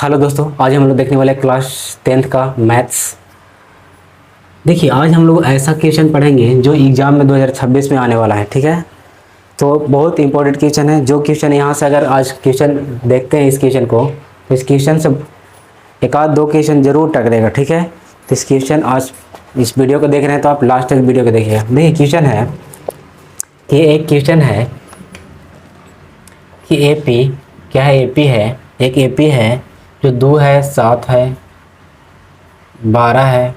Hello दोस्तों, आज हम लोग देखने वाले क्लास 10th का मैथ्स। देखिए, आज हम लोग ऐसा क्वेश्चन पढ़ेंगे जो एग्ज़ाम में 2026 में आने वाला है। ठीक है, तो बहुत इंपॉर्टेंट क्वेश्चन है। जो क्वेश्चन यहाँ से अगर आज क्वेश्चन देखते हैं इस क्वेश्चन को, तो इस क्वेश्चन से एक आध दो क्वेश्चन जरूर टकरेगा। ठीक है, तो इस क्वेश्चन आज इस वीडियो को देख रहे हैं तो आप लास्ट तक वीडियो को देखिएगा। देखिए, क्वेश्चन है कि एक क्वेश्चन है कि AP क्या है। AP है, एक AP है जो 2 है, 7 है, 12 है,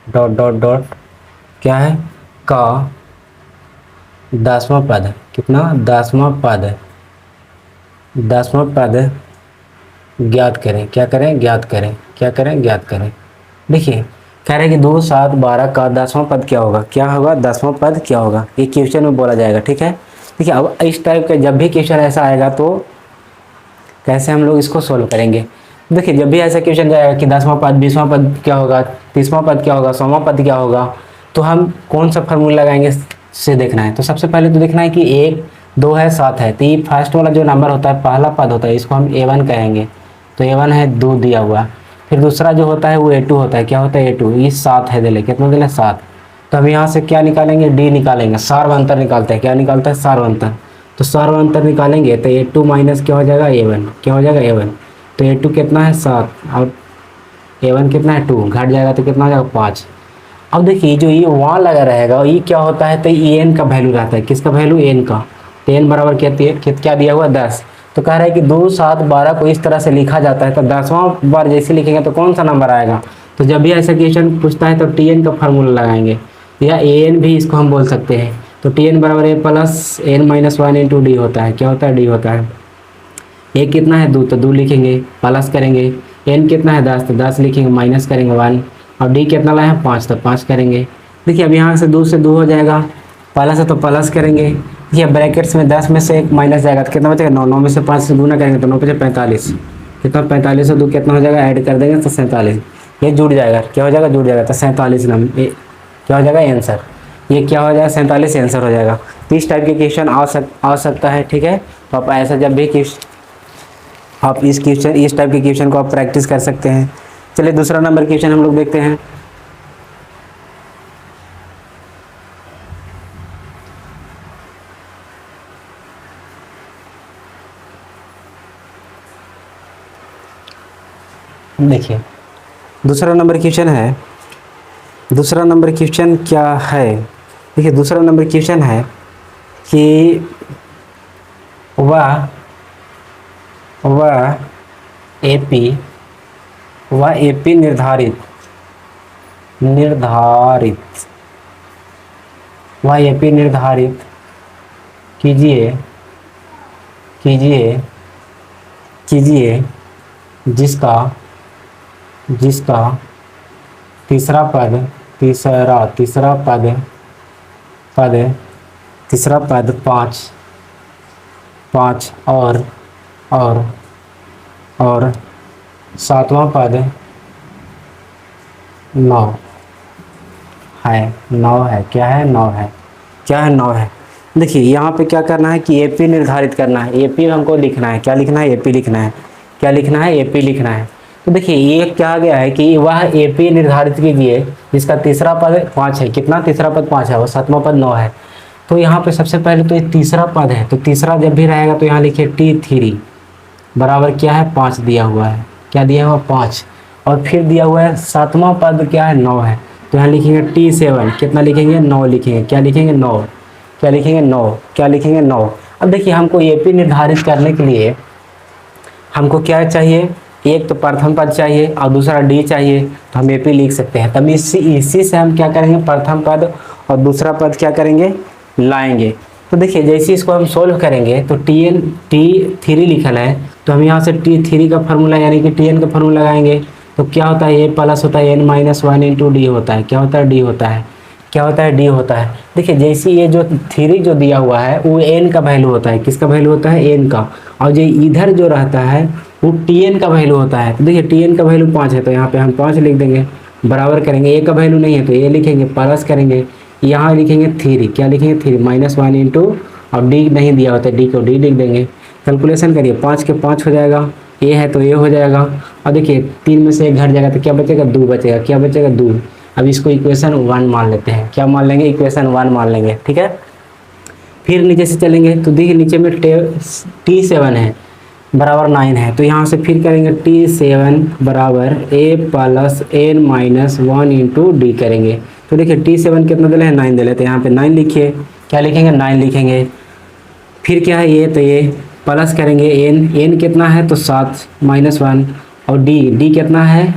डॉट डॉट डॉट क्या है का 10वां पद। कितना? 10वां पद। 10वां पद ज्ञात करें। क्या करें? ज्ञात करें। क्या करें? ज्ञात करें। देखिए, कह रहे हैं कि 2, 7, 12 का 10वां पद क्या होगा। क्या होगा? 10वां पद क्या होगा, ये क्वेश्चन में बोला जाएगा। ठीक है, देखिए अब इस टाइप का जब भी क्वेश्चन ऐसा आएगा तो कैसे हम लोग इसको सोल्व करेंगे। देखिए, जब भी ऐसा क्वेश्चन जाएगा कि 10वां पद, 20वां पद क्या होगा, 30वां पद क्या होगा, 100वां पद क्या होगा, तो हम कौन सा फार्मूला लगाएंगे से देखना है। तो सबसे पहले तो देखना है कि 1, 2 है, 7 है, तो ये फर्स्ट वाला जो नंबर होता है, पहला पद होता है, इसको हम A1 कहेंगे। तो A1 है, 2 दिया हुआ। फिर दूसरा जो होता है वो A2 होता है। क्या होता है? A2। ये 7 है, दिले कितना दिले? 7। तो हम यहाँ से क्या निकालेंगे? D निकालेंगे। सार्वंतर निकालते हैं। क्या निकालता है? सार्वंतर। तो सार्वंतर निकालेंगे तो A2 माइनस क्या हो जाएगा? A1। क्या हो जाएगा? A1। तो A2 कितना है? 7 और A1 कितना है? 2। घट जाएगा तो कितना हो जाएगा? 5। अब देखिए, जो ये वहाँ लगा रहेगा ये क्या होता है, तो ये n का वैल्यू रहता है। किसका वैल्यू? n का। तो n बराबर क्या दिया हुआ? 10। तो कह रहा है कि 2, 7, 12 को इस तरह से लिखा जाता है। तो 10वां बार जैसे लिखेंगे तो कौन सा नंबर आएगा। तो जब भी ऐसा क्वेश्चन पूछता है तो Tn का फार्मूला लगाएंगे, या An भी इसको हम बोल सकते हैं। तो Tn बराबर A plus n minus 1 into D होता है। क्या होता है? डी होता है। एक कितना है? 2, तो 2 लिखेंगे, प्लस करेंगे। n कितना है? 10, तो 10 लिखेंगे, माइनस करेंगे 1। और d कितना लाए हैं? 5, तो 5 करेंगे। देखिए, अब यहाँ से 2 से 2 हो जाएगा, प्लस है तो प्लस करेंगे। देखिए, ब्रैकेट्स में 10 में से 1 माइनस जाएगा तो कितना बचेगा? 9। 9 में से 5 से गुना करेंगे तो 9 बचे 45। कितना? 45 से 2 कितना हो जाएगा? ऐड कर देंगे तो 47। ये जुड़ जाएगा। क्या हो जाएगा? जुड़ जाएगा। तो 47 नंबर क्या हो जाएगा? आंसर। ये क्या हो जाएगा? 47 आंसर हो जाएगा। तो इस टाइप के क्वेश्चन आ सकता है। ठीक है, तो आप ऐसा जब भी आप इस टाइप के क्वेश्चन को आप प्रैक्टिस कर सकते हैं। चलिए, दूसरा नंबर क्वेश्चन हम लोग देखते हैं। देखिए, दूसरा नंबर क्वेश्चन है। दूसरा नंबर क्वेश्चन क्या है? देखिए, दूसरा नंबर क्वेश्चन है कि वह AP निर्धारित कीजिए जिसका तीसरा पद 5 और 7वां पद 9 है। 9 है। क्या है? 9 है। क्या है? 9 है। देखिए, यहाँ पे क्या करना है कि AP निर्धारित करना है। AP हमको लिखना है। क्या लिखना है? AP लिखना है। क्या लिखना है? AP लिखना है। तो देखिए, ये क्या आ गया है कि वह AP निर्धारित कीजिए जिसका तीसरा पद 5 है। कितना? तीसरा पद 5 है और 7वां पद 9 है। तो यहाँ पे सबसे पहले तो ये तीसरा पद है, तो तीसरा जब भी रहेगा तो यहाँ लिखिए T3 बराबर क्या है? 5 दिया हुआ है। क्या दिया हुआ? 5। और फिर दिया हुआ है 7वां पद क्या है? 9 है। तो यहाँ लिखेंगे T7। कितना लिखेंगे? 9 लिखेंगे। क्या लिखेंगे? 9। क्या लिखेंगे? 9। क्या लिखेंगे? 9। अब देखिए, हमको AP निर्धारित करने के लिए हमको क्या चाहिए? एक तो प्रथम पद चाहिए और दूसरा D चाहिए। तो हम AP लिख सकते हैं। तब इसी से हम क्या करेंगे? प्रथम पद और दूसरा पद क्या करेंगे? लाएंगे। तो देखिए, जैसे इसको हम सोल्व करेंगे तो T3 लिखल है, तो हम यहाँ से T3 का फार्मूला यानी कि Tn का फार्मूला लगाएंगे। तो क्या होता है? A प्लस होता है n माइनस 1 इंटू डी होता है। क्या होता है? D होता है। क्या होता है? D होता है। देखिए, जैसे ये जो 3 जो दिया हुआ है वो n का वैल्यू होता है। किसका वैल्यू होता है? n का। और जो इधर जो रहता है वो Tn का वैल्यू होता है। तो देखिए, Tn का वैल्यू 5 है, तो यहाँ पे हम 5 लिख देंगे, बराबर करेंगे। A का वैल्यू नहीं है तो A लिखेंगे, प्लस करेंगे, यहाँ लिखेंगे 3। क्या लिखेंगे? 3 माइनस 1 इंटू, और D नहीं दिया होता है, D को D लिख देंगे। कैलकुलेशन करिए, 5 के 5 हो जाएगा ए है तो ए हो जाएगा। और देखिए 3 में से 1 घट जाएगा तो क्या बचेगा, 2 बचेगा। क्या बचेगा, 2। अब इसको इक्वेशन 1 मान लेते हैं। क्या मान लेंगे, इक्वेशन 1 मान लेंगे, ठीक है। फिर नीचे से चलेंगे तो देखिए नीचे में T7 है बराबर 9 है, तो यहाँ से फिर करेंगे T7 बराबर a plus n minus 1 into D करेंगे। तो देखिए T7 कितना दिले हैं, 9 दिले, तो यहाँ पे 9 लिखिए। क्या लिखेंगे, 9 लिखेंगे। फिर क्या है, ये तो ये प्लस करेंगे n कितना है तो 7 माइनस 1, और d कितना है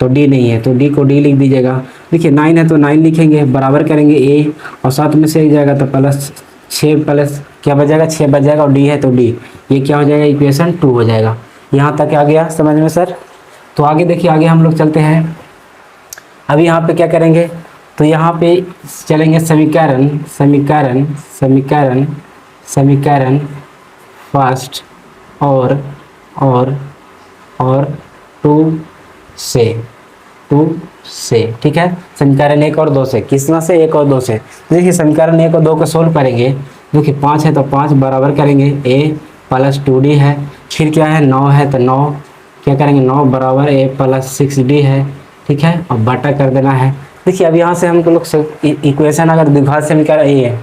तो d नहीं है, तो d को d लिख दीजिएगा। देखिए 9 है तो 9 लिखेंगे, बराबर करेंगे a, और 7 में से 1 जाएगा तो प्लस 6 प्लस क्या बच जाएगा, 6 बच जाएगा, और d है तो d, ये क्या हो जाएगा, इक्वेशन 2 हो जाएगा। यहाँ तक आ गया समझ में सर। तो आगे देखिए, आगे हम लोग चलते हैं। अभी यहाँ पे क्या करेंगे, तो यहाँ पे चलेंगे समीकरण समीकरण समीकरण समीकरण फर्स्ट और 2 से, ठीक है। समीकरण 1 और 2 से, किसना से, 1 और 2 से। देखिए समीकरण 1 और 2 को सोल्व करेंगे। देखिए 5 है तो 5 बराबर करेंगे a प्लस 2d है। फिर क्या है, 9 है तो 9 क्या करेंगे, 9 बराबर a प्लस 6d है, ठीक है, और बटा कर देना है। देखिए अब यहाँ से हमको लोग इक्वेशन अगर द्विघात समीकरण ये है,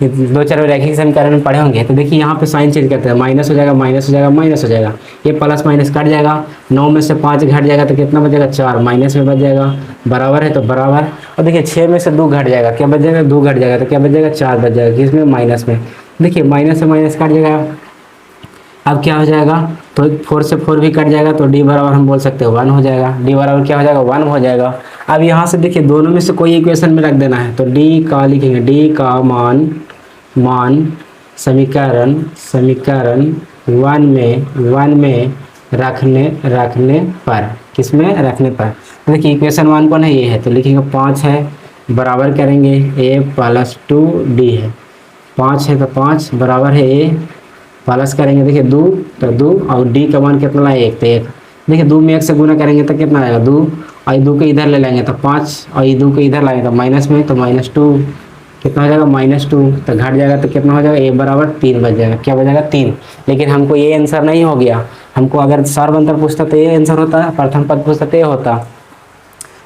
ये 2-4 रैखिक समीकरण में पढ़े होंगे, तो देखिए यहाँ पे साइन चेंज करते हैं, माइनस हो जाएगा, माइनस हो जाएगा, माइनस हो जाएगा, ये प्लस माइनस कट जाएगा। 9 में से 5 घट जाएगा तो कितना बचेगा, 4 माइनस में बच जाएगा, बराबर है तो बराबर। और देखिए 6 में से 2 घट जाएगा, क्या बच जाएगा, 2 घट जाएगा, तो क्या बच जाएगा, 4 बच जाएगा, किसमें, माइनस में। देखिए माइनस से माइनस कट जाएगा। अब क्या हो जाएगा, तो 4 से 4 भी कट जाएगा, तो d बराबर हम बोल सकते हैं 1 हो जाएगा। d बराबर क्या हो जाएगा, 1 हो जाएगा। अब यहाँ से देखिए दोनों में से कोई इक्वेशन में रख देना है, तो d का लिखेंगे, d का मान समीकरण 1 में रखने पर, किसमें रखने पर। तो देखिए इक्वेशन 1 कौन है, ये है, तो लिखेंगे 5 है बराबर करेंगे a प्लस 2d है। 5 है तो 5 बराबर है a प्लस करेंगे, देखिए 2 तो 2, और d का मान कितना लाए, 1 तो 1। देखिए 2 में 1 से गुना करेंगे तो कितना आएगा, 2, और 2 के इधर ले लेंगे तो 5, और ये 2 के इधर लाएंगे तो माइनस में, तो -2 कितना हो जाएगा, -2, तो घट जाएगा तो कितना हो जाएगा, a बराबर 3 बच जाएगा। क्या बच जाएगा, 3। लेकिन हमको ये आंसर नहीं हो गया, हमको अगर सारवंतर पूछता तो ये आंसर होता, प्रथम पद पूछता तो ये होता,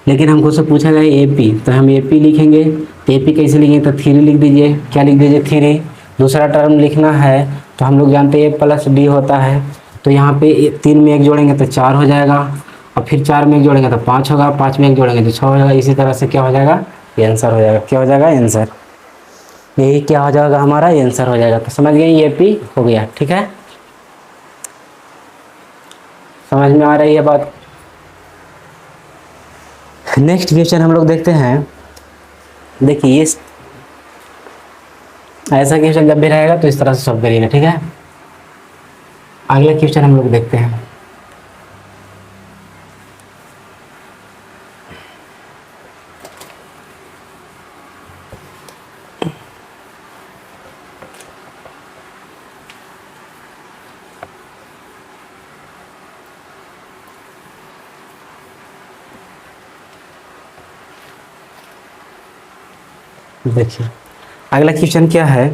लेकिन हमको से पूछा गया AP, तो हम AP लिखेंगे। तो AP कैसे लिखेंगे, तो 3 लिख दीजिए। क्या लिख दीजिए, 3। दूसरा टर्म लिखना है तो हम लोग जानते हैं a प्लस d होता है, तो यहाँ पे 3 में 1 जोड़ेंगे तो 4 हो जाएगा, और फिर 4 में 1 जोड़ेंगे तो 5 होगा, 5 में 1 जोड़ेंगे तो 6 हो जाएगा। इसी तरह से क्या हो जाएगा, ये आंसर हो जाएगा। क्या हो जाएगा, आंसर, यही क्या हो जाएगा हमारा, ये आंसर हो जाएगा। तो समझ गए, ये AP हो गया, ठीक है। समझ में आ रही है बात। नेक्स्ट क्वेश्चन हम लोग देखते हैं। देखिए ये ऐसा क्वेश्चन जब भी रहेगा तो इस तरह से सॉल्व करिएगा, ठीक है। अगला क्वेश्चन हम लोग देखते हैं। देखिए अगला क्वेश्चन क्या है,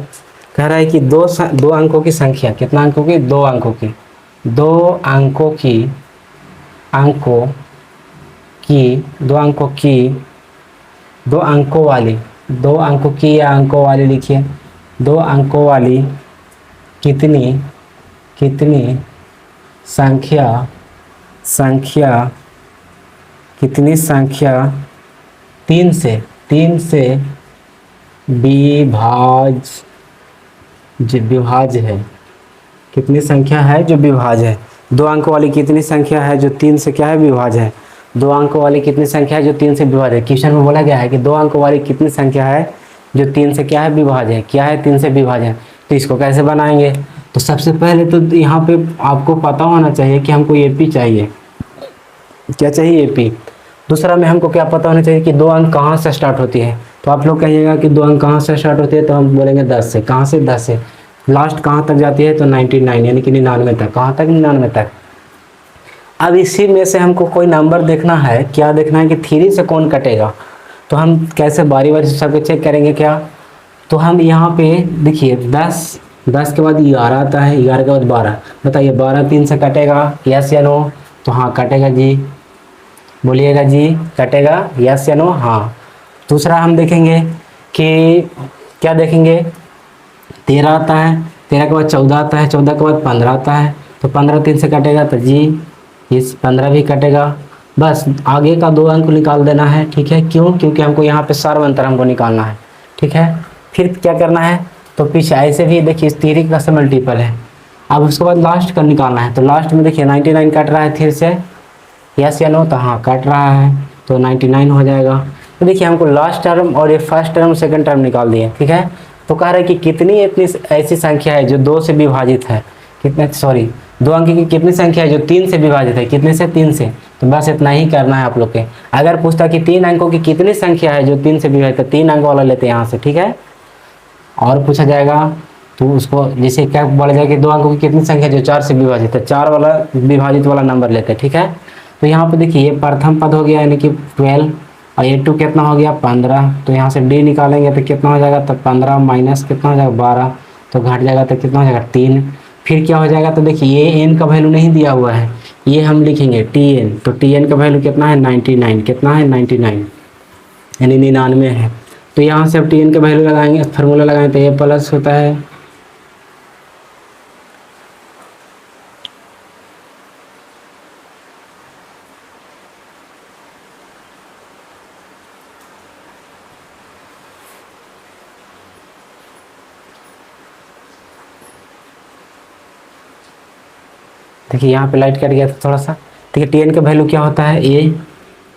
कह रहा है कि दो अंकों की संख्या, कितना अंकों की, 2 अंकों की, 2 अंकों की 2 अंकों वाली, 2 अंकों की या अंकों वाली लिखिए, 2 अंकों वाली कितनी संख्या कितनी संख्या 3 से विभाज्य है, कितनी संख्या है जो विभाज्य है। 2 अंक वाली कितनी संख्या है जो 3 से क्या है, विभाज्य है। 2 अंक वाली कितनी संख्या है जो 3 से विभाज्य है। क्वेश्चन में बोला गया है कि 2 अंक वाली कितनी संख्या है जो 3 से क्या है, विभाज्य है। क्या है, 3 से विभाज्य है। तो इसको कैसे बनाएंगे, तो सबसे पहले तो यहाँ पे आपको पता होना चाहिए कि हमको AP चाहिए। क्या चाहिए, AP। दूसरा में हमको क्या पता होना चाहिए कि 2 अंक कहाँ से स्टार्ट होती है। तो आप लोग कहिएगा कि 2 अंक कहाँ से स्टार्ट होती है, तो हम बोलेंगे 10 से। कहाँ से, 10 से। लास्ट कहाँ तक जाती है, तो 99 यानी कि 99 तक। कहाँ तक, 99 तक। अब इसी में से हमको कोई नंबर देखना है। क्या देखना है कि 3 से कौन कटेगा। तो हम कैसे बारी बारी से सबको चेक करेंगे क्या, तो हम यहाँ पे देखिए 10 10 के बाद 11 आता है, 11 के बाद 12। बताइए 12 3 से कटेगा, यस या नो? तो हाँ कटेगा जी, बोलिएगा जी, कटेगा, यस या नो? हाँ। दूसरा हम देखेंगे कि क्या देखेंगे, 13 आता है, 13 के बाद 14 आता है, 14 के बाद 15 आता है, तो 15 3 से कटेगा तो जी इस 15 भी कटेगा। बस आगे का 2 अंक निकाल देना है, ठीक है? क्यों? क्योंकि हमको यहाँ पे सर्वंतर हमको निकालना है, ठीक है? फिर क्या करना है, तो पीछे ऐसे भी देखिए इस 3 का से मल्टीपल है। अब उसके बाद लास्ट का निकालना है, तो लास्ट में देखिए 99 कट रहा है फिर से, यस या नो? तो हाँ कट रहा है, तो 99 हो जाएगा। तो देखिए हमको लास्ट टर्म और ये फर्स्ट टर्म सेकंड टर्म निकाल दिए, ठीक है? तो कह रहे हैं कि कितनी इतनी ऐसी संख्या है जो 2 से विभाजित है, कितने, सॉरी 2 अंक की कितनी संख्या है जो 3 से विभाजित है, कितने से? 3 से। तो बस इतना ही करना है आप लोग के। अगर पूछता कि 3 अंकों की कितनी संख्या है जो 3 से विभाजित है, 3 अंक वाला लेते हैं यहाँ से, ठीक है? और पूछा जाएगा तो उसको जैसे क्या बोला जाएगा कि 2 अंकों की कितनी संख्या जो 4 से विभाजित है, 4 वाला विभाजित वाला नंबर लेते हैं, ठीक है? तो यहाँ पे देखिए ये प्रथम पद हो गया यानी कि 12, और ये 2 कितना हो गया 15। तो यहाँ से डी निकालेंगे तो कितना हो जाएगा, तो 15 माइनस कितना हो जाएगा 12, तो घट जाएगा तो कितना हो जाएगा 3। फिर क्या हो जाएगा, तो देखिए ये एन का वैल्यू नहीं दिया हुआ है, ये हम लिखेंगे टी एन। तो टी एन का वैल्यू कितना है 99, कितना है 99 यानी 99 है। तो यहाँ से अब टी एन का वैल्यू लगाएंगे, फार्मूला लगाएंगे, तो ये प्लस होता है देखिए यहाँ पे लाइट कट गया था थोड़ा सा। देखिए टी एन का वैल्यू क्या होता है, ए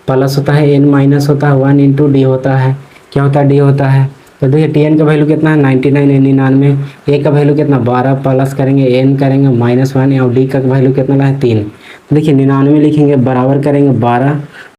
प्लस होता है एन माइनस होता है 1 इंटू डी होता है, क्या होता है डी होता है। तो देखिए टी एन का वैल्यू कितना है 99 99, ए का वैल्यू कितना 12 प्लस करेंगे एन करेंगे -1 और डी का वैल्यू कितना है 3। तो देखिए 99 लिखेंगे बराबर करेंगे 12